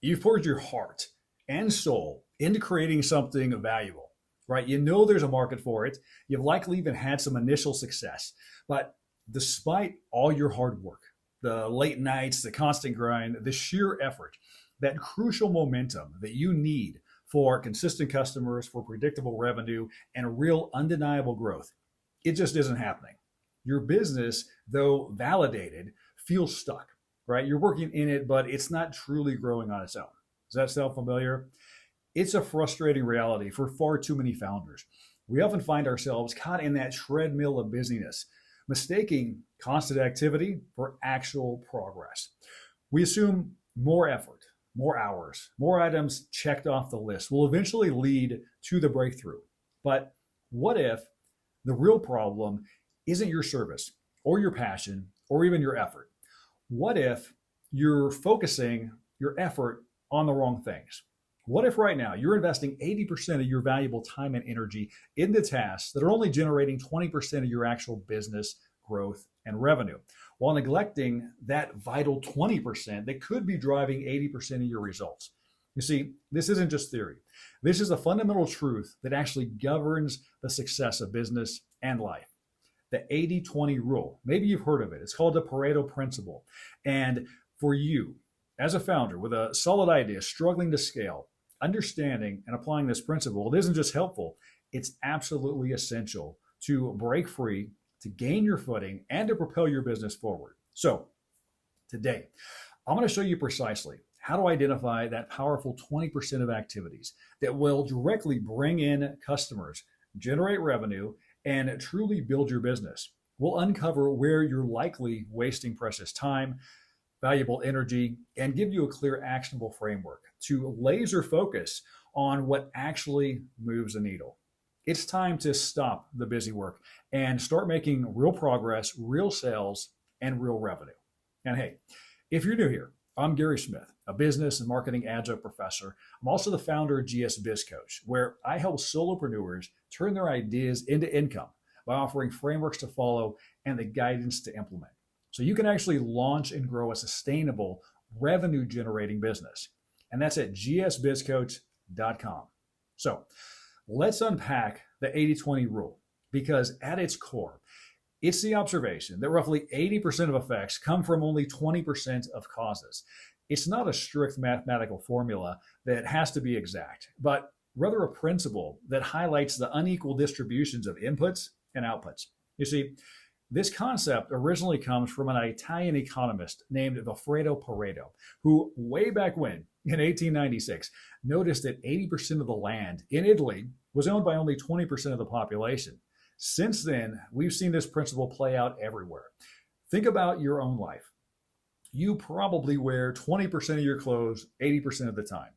You've poured your heart and soul into creating something valuable, right? You know there's a market for it. You've likely even had some initial success. But despite all your hard work, the late nights, the constant grind, the sheer effort, that crucial momentum that you need for consistent customers, for predictable revenue, and real undeniable growth, it just isn't happening. Your business, though validated, feels stuck, right? You're working in it, but it's not truly growing on its own. Does that sound familiar? It's a frustrating reality for far too many founders. We often find ourselves caught in that treadmill of busyness, mistaking constant activity for actual progress. We assume more effort, more hours, more items checked off the list will eventually lead to the breakthrough. But what if the real problem isn't your service or your passion or even your effort? What if you're focusing your effort on the wrong things? What if right now you're investing 80% of your valuable time and energy into tasks that are only generating 20% of your actual business growth and revenue, while neglecting that vital 20% that could be driving 80% of your results? You see, this isn't just theory. This is a fundamental truth that actually governs the success of business and life. The 80-20 rule. Maybe you've heard of it. It's called the Pareto principle. And for you, as a founder with a solid idea, struggling to scale, understanding and applying this principle, it isn't just helpful, it's absolutely essential to break free, to gain your footing, and to propel your business forward. So today, I'm going to show you precisely how to identify that powerful 20% of activities that will directly bring in customers, generate revenue, and truly build your business. We'll uncover where you're likely wasting precious time, valuable energy, and give you a clear, actionable framework to laser focus on what actually moves the needle. It's time to stop the busy work and start making real progress, real sales, and real revenue. And hey, if you're new here, I'm Gary Smith, a business and marketing adjunct professor. I'm also the founder of GS Biz Coach, where I help solopreneurs turn their ideas into income by offering frameworks to follow and the guidance to implement, so you can actually launch and grow a sustainable revenue generating business. And that's at gsbizcoach.com. So let's unpack the 80-20 rule, because at its core, it's the observation that roughly 80% of effects come from only 20% of causes. It's not a strict mathematical formula that has to be exact, but rather a principle that highlights the unequal distributions of inputs and outputs. You see, this concept originally comes from an Italian economist named Alfredo Pareto, who way back when, in 1896, noticed that 80% of the land in Italy was owned by only 20% of the population. Since then, we've seen this principle play out everywhere. Think about your own life. You probably wear 20% of your clothes 80% of the time.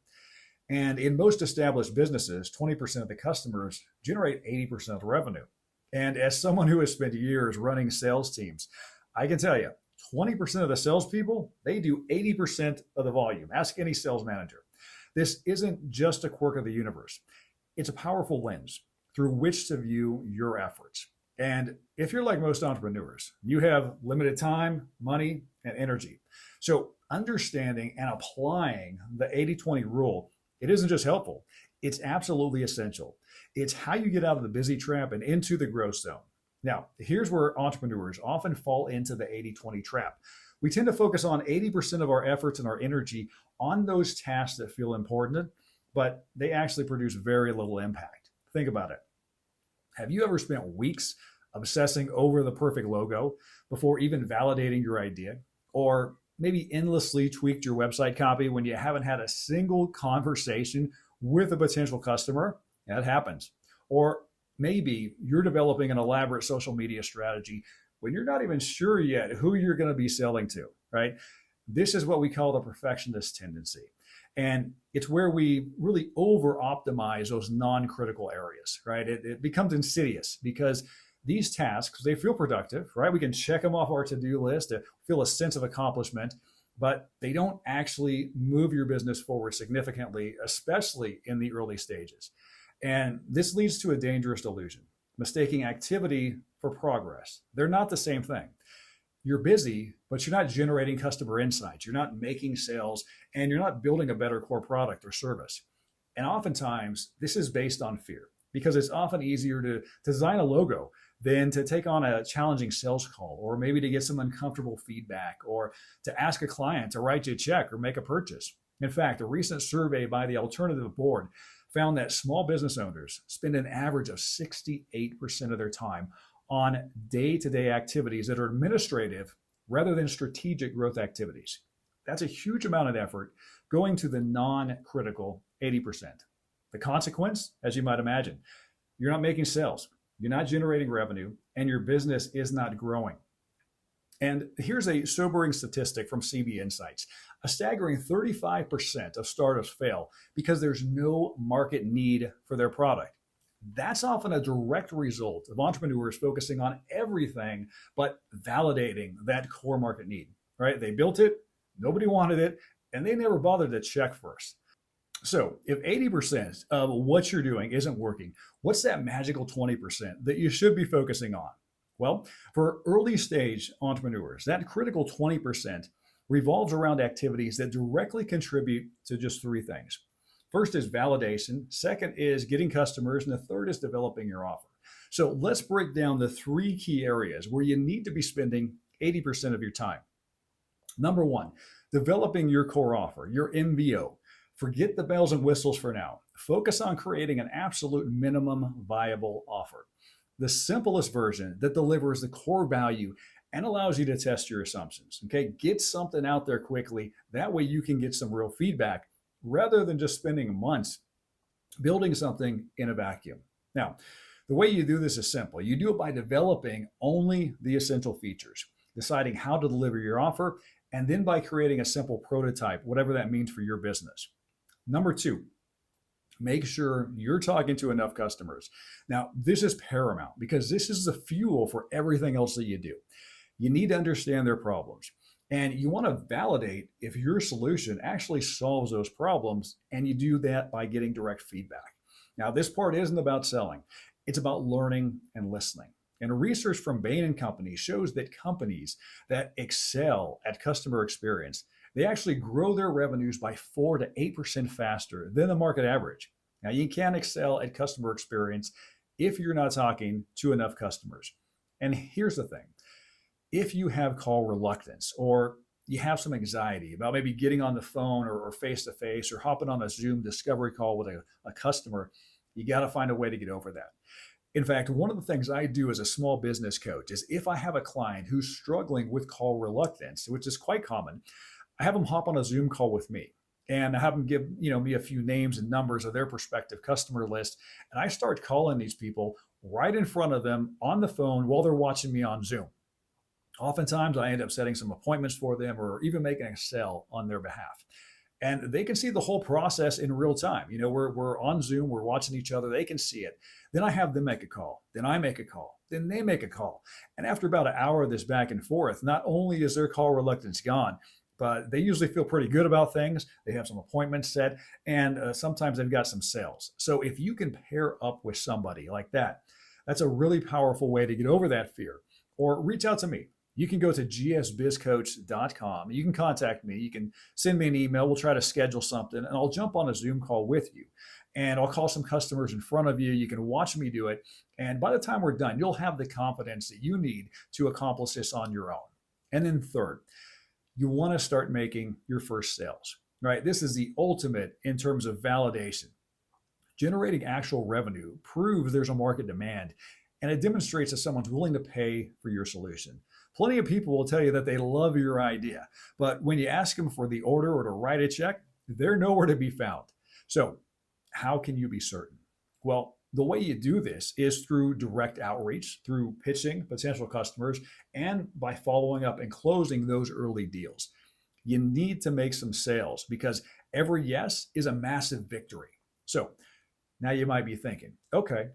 And in most established businesses, 20% of the customers generate 80% of the revenue. And as someone who has spent years running sales teams, I can tell you, 20% of the salespeople, they do 80% of the volume. Ask any sales manager. This isn't just a quirk of the universe. It's a powerful lens through which to view your efforts. And if you're like most entrepreneurs, you have limited time, money, and energy. So understanding and applying the 80-20 rule, it isn't just helpful, it's absolutely essential. It's how you get out of the busy trap and into the growth zone. Now, here's where entrepreneurs often fall into the 80-20 trap. We tend to focus on 80% of our efforts and our energy on those tasks that feel important, but they actually produce very little impact. Think about it. Have you ever spent weeks obsessing over the perfect logo before even validating your idea? Or maybe endlessly tweaked your website copy when you haven't had a single conversation with a potential customer? That happens. Or maybe you're developing an elaborate social media strategy when you're not even sure yet who you're going to be selling to, right? This is what we call the perfectionist tendency. And it's where we really over-optimize those non-critical areas, right? It becomes insidious because these tasks, they feel productive, right? We can check them off our to-do list to feel a sense of accomplishment, but they don't actually move your business forward significantly, especially in the early stages. And this leads to a dangerous delusion, mistaking activity for progress. They're not the same thing. You're busy, but you're not generating customer insights. You're not making sales, and you're not building a better core product or service. And oftentimes, this is based on fear because it's often easier to design a logo than to take on a challenging sales call, or maybe to get some uncomfortable feedback, or to ask a client to write you a check or make a purchase. In fact, a recent survey by the Alternative Board found that small business owners spend an average of 68% of their time on day-to-day activities that are administrative rather than strategic growth activities. That's a huge amount of effort going to the non-critical 80%. The consequence, as you might imagine, you're not making sales, you're not generating revenue, and your business is not growing. And here's a sobering statistic from CB Insights. A staggering 35% of startups fail because there's no market need for their product. That's often a direct result of entrepreneurs focusing on everything but validating that core market need, right? They built it, nobody wanted it, and they never bothered to check first. So if 80% of what you're doing isn't working, what's that magical 20% that you should be focusing on? Well, for early stage entrepreneurs, that critical 20% revolves around activities that directly contribute to just three things. First is validation, second is getting customers, and the third is developing your offer. So let's break down the three key areas where you need to be spending 80% of your time. Number one, developing your core offer, your MVO. Forget the bells and whistles for now. Focus on creating an absolute minimum viable offer. The simplest version that delivers the core value and allows you to test your assumptions. Okay, get something out there quickly. That way you can get some real feedback rather than just spending months building something in a vacuum. Now, the way you do this is simple. You do it by developing only the essential features, deciding how to deliver your offer, and then by creating a simple prototype, whatever that means for your business. Number two, make sure you're talking to enough customers. Now, this is paramount because this is the fuel for everything else that you do. You need to understand their problems, and you want to validate if your solution actually solves those problems, and you do that by getting direct feedback. Now, this part isn't about selling. It's about learning and listening. And research from Bain & Company shows that companies that excel at customer experience, they actually grow their revenues by 4 to 8% faster than the market average. Now, you can't excel at customer experience if you're not talking to enough customers. And here's the thing. If you have call reluctance, or you have some anxiety about maybe getting on the phone or face-to-face or hopping on a Zoom discovery call with a customer, you got to find a way to get over that. In fact, one of the things I do as a small business coach is if I have a client who's struggling with call reluctance, which is quite common, I have them hop on a Zoom call with me and I have them give me a few names and numbers of their prospective customer list. And I start calling these people right in front of them on the phone while they're watching me on Zoom. Oftentimes, I end up setting some appointments for them or even making a sale on their behalf. And they can see the whole process in real time. We're on Zoom, we're watching each other, they can see it. Then I have them make a call, then I make a call, then they make a call. And after about an hour of this back and forth, not only is their call reluctance gone, but they usually feel pretty good about things. They have some appointments set, and sometimes they've got some sales. So if you can pair up with somebody like that, that's a really powerful way to get over that fear. Or reach out to me. You can go to gsbizcoach.com. You can contact me. You can send me an email. We'll try to schedule something, and I'll jump on a Zoom call with you. And I'll call some customers in front of you. You can watch me do it. And by the time we're done, you'll have the confidence that you need to accomplish this on your own. And then third, you want to start making your first sales, right? This is the ultimate in terms of validation. Generating actual revenue proves there's a market demand, and it demonstrates that someone's willing to pay for your solution. Plenty of people will tell you that they love your idea, but when you ask them for the order or to write a check, they're nowhere to be found. So how can you be certain? Well, the way you do this is through direct outreach, through pitching potential customers, and by following up and closing those early deals. You need to make some sales because every yes is a massive victory. So now you might be thinking, okay,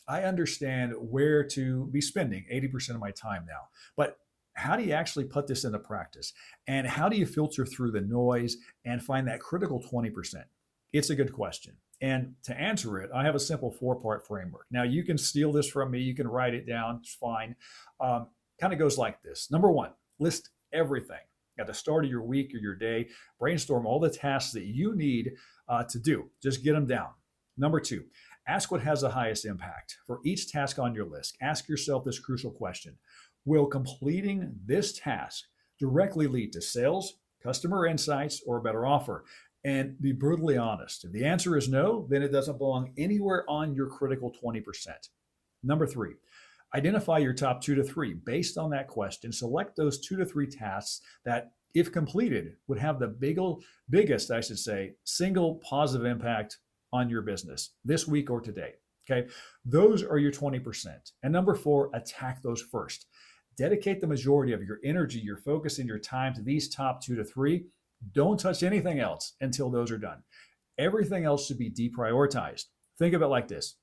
I understand where to be spending 80% of my time now, but how do you actually put this into practice? And how do you filter through the noise and find that critical 20%? It's a good question. And to answer it, I have a simple 4-part framework. Now, you can steal this from me. You can write it down. It's fine. Kind of goes like this. Number one, List everything at the start of your week or your day. Brainstorm all the tasks that you need to do. Just get them down. Number two, ask what has the highest impact. For each task on your list, ask yourself this crucial question: will completing this task directly lead to sales, customer insights, or a better offer? And be brutally honest. If the answer is no, then it doesn't belong anywhere on your critical 20%. Number three, identify your top 2 to 3. Based on that question, select those 2 to 3 tasks that, if completed, would have the biggest, I should say, single positive impact on your business this week or today. Okay, those are your 20%. And number 4, attack those first. Dedicate the majority of your energy, your focus, and your time to these top 2 to 3. Don't touch anything else until those are done. Everything else should be deprioritized. Think of it like this: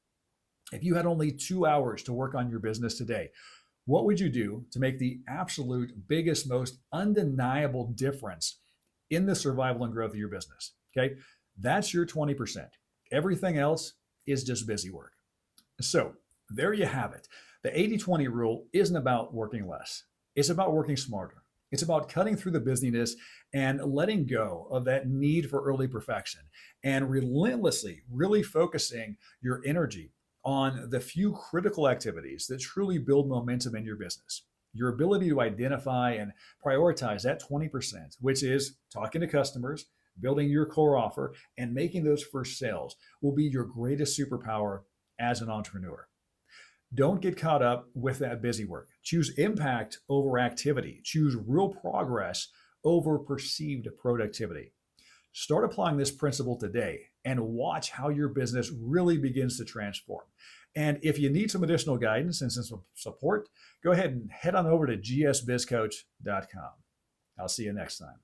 if you had only 2 hours to work on your business today, what would you do to make the absolute biggest, most undeniable difference in the survival and growth of your business? Okay, that's your 20%. Everything else is just busy work. So there you have it. The 80-20 rule isn't about working less. It's about working smarter. It's about cutting through the busyness and letting go of that need for early perfection and relentlessly really focusing your energy on the few critical activities that truly build momentum in your business. Your ability to identify and prioritize that 20%, which is talking to customers, building your core offer, and making those first sales, will be your greatest superpower as an entrepreneur. Don't get caught up with that busy work. Choose impact over activity. Choose real progress over perceived productivity. Start applying this principle today and watch how your business really begins to transform. And if you need some additional guidance and some support, go ahead and head on over to gsbizcoach.com. I'll see you next time.